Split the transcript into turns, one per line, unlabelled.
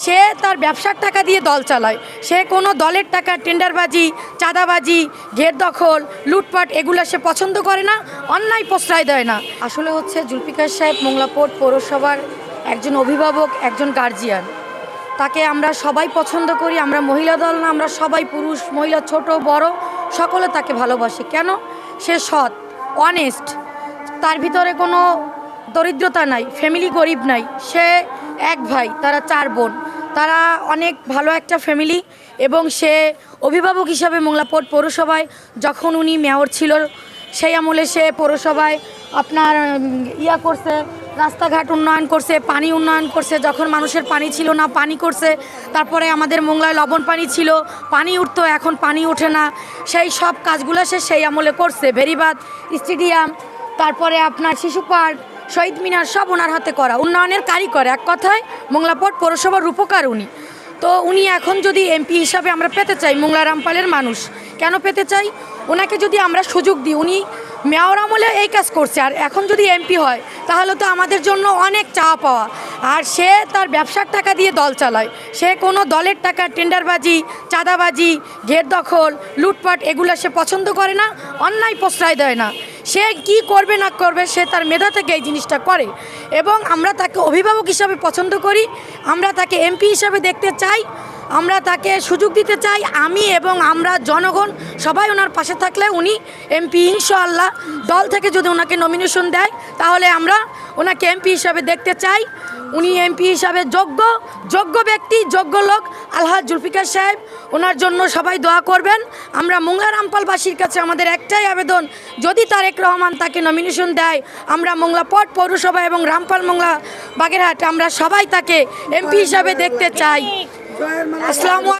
সে তার ব্যবসার টাকা দিয়ে দল চালায়। সে কোনো দলের টাকা টেন্ডারবাজি, চাঁদাবাজি, ঘের দখল, লুটপাট এগুলো সে পছন্দ করে না, অন্যায় প্রশ্রয় দেয় না। আসলে হচ্ছে জুলফিকার সাহেব মোংলা পোর্ট পৌরসভার একজন অভিভাবক, একজন গার্জিয়ান। তাকে আমরা সবাই পছন্দ করি। আমরা মহিলা দল না, আমরা সবাই পুরুষ মহিলা ছোট বড় সকলে তাকে ভালোবাসে। কেন? সে সৎ, অনেস্ট, তার ভিতরে কোনো দরিদ্রতা নাই, ফ্যামিলি গরিব নাই। সে এক ভাই, তারা 4 বোন, তারা অনেক ভালো একটা ফ্যামিলি। এবং সে অভিভাবক হিসাবে মোংলা পোর্ট পৌরসভায় যখন উনি মেয়র ছিল সেই আমলে সে পৌরসভায় আপনার করছে, রাস্তাঘাট উন্নয়ন করছে, পানি উন্নয়ন করছে। যখন মানুষের পানি ছিল না, পানি করছে। তারপরে আমাদের মোংলায় লবণ পানি ছিল, পানি উঠতো, এখন পানি ওঠে না। সেই সব কাজগুলো সে সেই আমলে করছে। ভেরিবাদ স্টেডিয়াম, তারপরে আপনার শিশু পার্ক, শহীদ মিনার সব ওনার হাতে করা, উন্নয়নের কারিগর। এক কথায় মোংলা পোর্ট পৌরসভার রূপকার উনি। তো উনি এখন যদি এমপি হিসাবে আমরা পেতে চাই, মোংলা রামপালের মানুষ কেন পেতে চাই, ওনাকে যদি আমরা সুযোগ দিই, উনি মেয়র আমলে এই কাজ করছে, আর এখন যদি এমপি হয় তাহলে তো আমাদের জন্য অনেক চাওয়া পাওয়া। আর সে তার ব্যবসার টাকা দিয়ে দল চালায়। সে কোনো দলের টাকা টেন্ডারবাজি, চাঁদাবাজি, ঘের দখল, লুটপাট এগুলো সে পছন্দ করে না, অন্যায় প্রশ্রয় দেয় না। সে কি করবে না করবে সে তার মেধা থেকে এই জিনিসটা করে। এবং আমরা তাকে অভিভাবক হিসাবে পছন্দ করি, আমরা তাকে এমপি হিসাবে দেখতে চাই, আমরা তাকে সুযোগ দিতে চাই। আমি এবং আমরা জনগণ সবাই ওনার পাশে থাকলে উনি এমপি ইনশাআল্লাহ। দল থেকে যদি ওনাকে নমিনেশন দেয় তাহলে আমরা ওনাকে এমপি হিসাবে দেখতে চাই। উনি এমপি হিসাবে যোগ্য ব্যক্তি, যোগ্য লোক আলহাজ জুলফিকার সাহেব। ওনার জন্য সবাই দোয়া করবেন। আমরা মোংলা রামপালবাসীর কাছে আমাদের একটাই আবেদন, যদি তারেক রহমান তাকে নমিনেশন দেয়, আমরা মোংলা পোর্ট পৌরসভা এবং রামপাল মোংলা বাগেরহাট আমরা সবাই তাকে এমপি হিসাবে দেখতে চাই। আসসালামু